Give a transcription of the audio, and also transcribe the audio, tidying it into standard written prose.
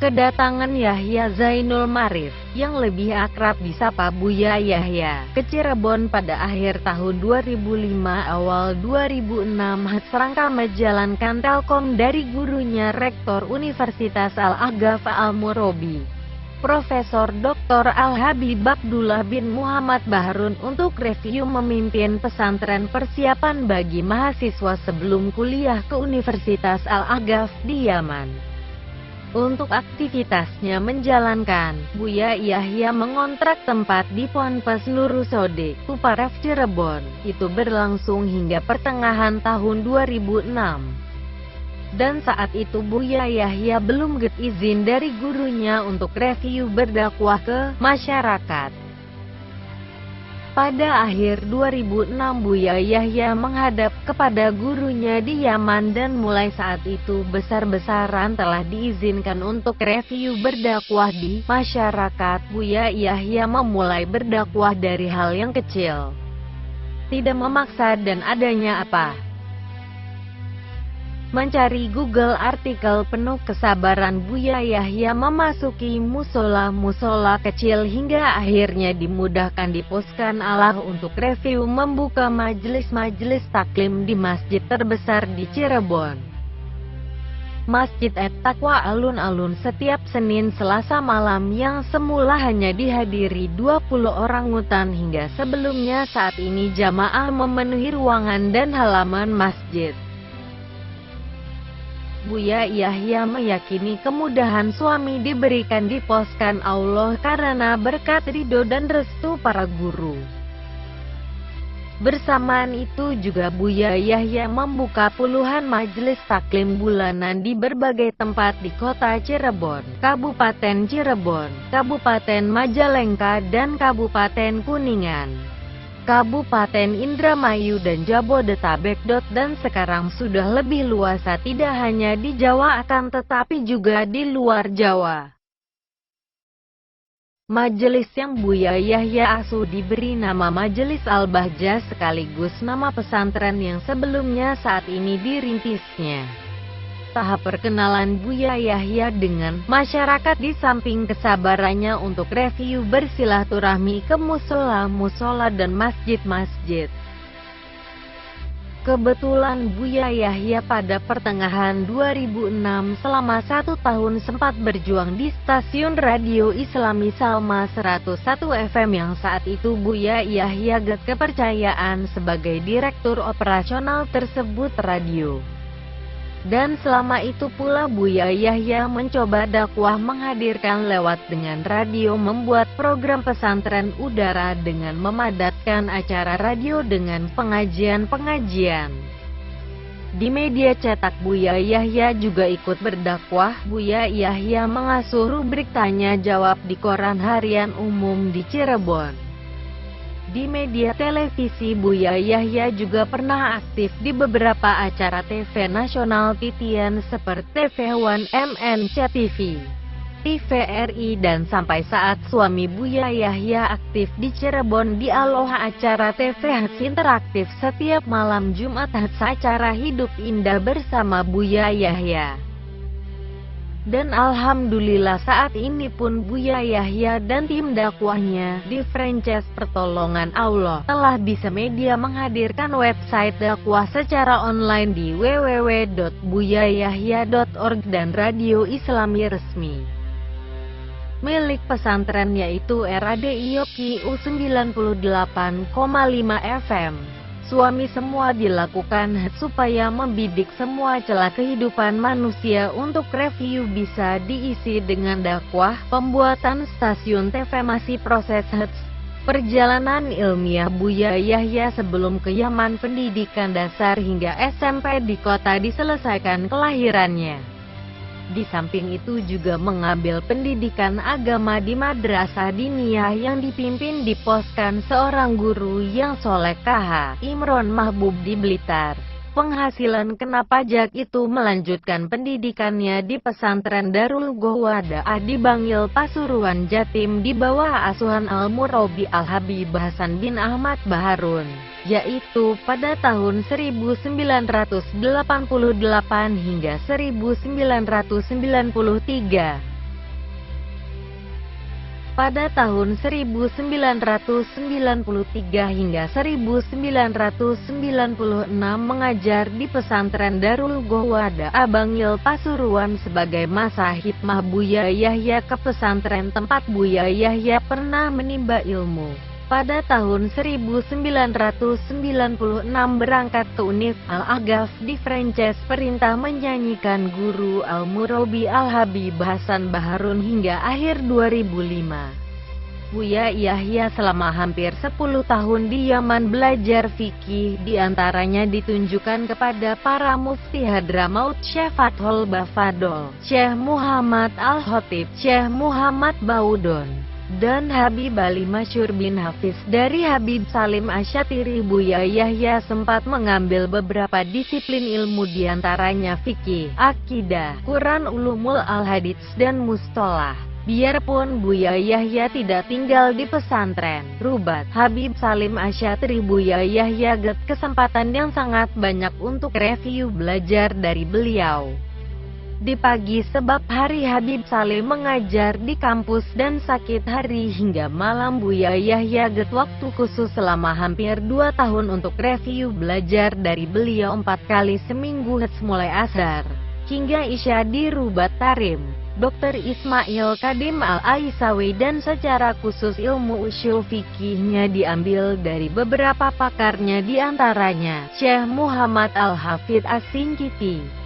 kedatangan Yahya Zainul Maarif, yang lebih akrab disapa Buya Yahya, ke Cirebon pada akhir tahun 2005 awal 2006 serangka menjalankan telkom dari gurunya Rektor Universitas Al-Agaf Al-Murabi, Profesor Dr. Al-Habib Abdullah bin Muhammad Baharun, untuk review memimpin pesantren persiapan bagi mahasiswa sebelum kuliah ke Universitas Al-Agaf di Yaman. Untuk aktivitasnya menjalankan, Buya Yahya mengontrak tempat di Ponpes Nurul Sode, Tuparef Cirebon. Itu berlangsung hingga pertengahan tahun 2006. Dan saat itu Buya Yahya belum get izin dari gurunya untuk review berdakwah ke masyarakat. Pada akhir 2006 Buya Yahya menghadap kepada gurunya di Yaman dan mulai saat itu besar-besaran telah diizinkan untuk review berdakwah di masyarakat. Buya Yahya memulai berdakwah dari hal yang kecil, tidak memaksa dan adanya apa. Mencari Google artikel penuh kesabaran Buya Yahya memasuki musola-musola kecil hingga akhirnya dimudahkan diposkan Allah untuk review membuka majelis-majelis taklim di masjid terbesar di Cirebon, Masjid At-Taqwa Alun-Alun, setiap Senin Selasa malam, yang semula hanya dihadiri 20 orangutan hingga sebelumnya saat ini jamaah memenuhi ruangan dan halaman masjid. Buya Yahya meyakini kemudahan suami diberikan diposkan Allah karena berkat ridho dan restu para guru. Bersamaan itu juga Buya Yahya membuka puluhan majelis taklim bulanan di berbagai tempat di kota Cirebon, Kabupaten Cirebon, Kabupaten Majalengka dan Kabupaten Kuningan, Kabupaten Indramayu dan Jabodetabek. Dan sekarang sudah lebih luas, tidak hanya di Jawa akan tetapi juga di luar Jawa. Majelis yang Buya Yahya asuh diberi nama Majelis Al-Bahjah, sekaligus nama pesantren yang sebelumnya saat ini dirintisnya. Tahap perkenalan Buya Yahya dengan masyarakat di samping kesabarannya untuk review bersilaturahmi ke musola-musola dan masjid-masjid. Kebetulan Buya Yahya pada pertengahan 2006 selama 1 tahun sempat berjuang di stasiun radio Islami Salma 101 FM yang saat itu Buya Yahya get kepercayaan sebagai direktur operasional tersebut radio. Dan selama itu pula Buya Yahya mencoba dakwah menghadirkan lewat dengan radio, membuat program pesantren udara dengan memadatkan acara radio dengan pengajian-pengajian. Di media cetak Buya Yahya juga ikut berdakwah. Buya Yahya mengasuh rubrik tanya jawab di koran harian umum di Cirebon. Di media televisi Buya Yahya juga pernah aktif di beberapa acara TV nasional titian seperti TV One MNC TV, TVRI, dan sampai saat suami Buya Yahya aktif di Cirebon di Aloha, acara TV khas interaktif setiap malam Jumat khas acara Hidup Indah bersama Buya Yahya. Dan alhamdulillah saat ini pun Buya Yahya dan tim dakwahnya di franchise Pertolongan Allah telah bisa media menghadirkan website dakwah secara online di www.buyayahya.org dan radio Islami resmi milik pesantren yaitu RADIO QU 98,5 FM. Suami semua dilakukan supaya membidik semua celah kehidupan manusia untuk review bisa diisi dengan dakwah. Pembuatan stasiun TV masih proses perjalanan ilmiah Buya Yahya sebelum ke Yaman. Pendidikan dasar hingga SMP di kota diselesaikan kelahirannya. Di samping itu juga mengambil pendidikan agama di Madrasah Diniyah yang dipimpin diposkan seorang guru yang soleh, KH Imron Mahbub di Blitar. Penghasilan kena pajak itu melanjutkan pendidikannya di pesantren Darul Ghawadah di Bangil, Pasuruan, Jatim di bawah asuhan Al-Murabi Al-Habib Hasan bin Ahmad Baharun, yaitu pada tahun 1988 hingga 1993. Pada tahun 1993 hingga 1996 mengajar di pesantren Darul Gowada, Abangil Pasuruan sebagai masa hikmah Buya Yahya ke pesantren tempat Buya Yahya pernah menimba ilmu. Pada tahun 1996 berangkat ke Unif Al-Agaf di Prancis, perintah menyanyikan guru Al-Murabi Al-Habib Hasan Baharun hingga akhir 2005. Buya Yahya selama hampir 10 tahun di Yaman belajar fikih, diantaranya ditunjukkan kepada para mufti Hadramaut Syekh Fathul Bafadol, Syekh Muhammad Al-Khatib, Syekh Muhammad Baudon, dan Habib Ali Masyur bin Hafiz. Dari Habib Salim Asyatiri, Buya Yahya sempat mengambil beberapa disiplin ilmu diantaranya fikih, akidah, Quran, ulumul al-hadits, dan mustolah. Biarpun Buya Yahya tidak tinggal di pesantren Rubat Habib Salim Asyatiri, Buya Yahya get kesempatan yang sangat banyak untuk review belajar dari beliau. Di pagi sebab hari Habib Salim mengajar di kampus dan sakit hari hingga malam, Buya Yahya get waktu khusus selama hampir 2 tahun untuk review belajar dari beliau 4 kali seminggu mulai asar hingga isya di Rubat Tarim, Dr. Ismail Kadim Al-Aisawi, dan secara khusus ilmu usul fikihnya diambil dari beberapa pakarnya diantaranya Syekh Muhammad Al-Hafidh As-Singkiti.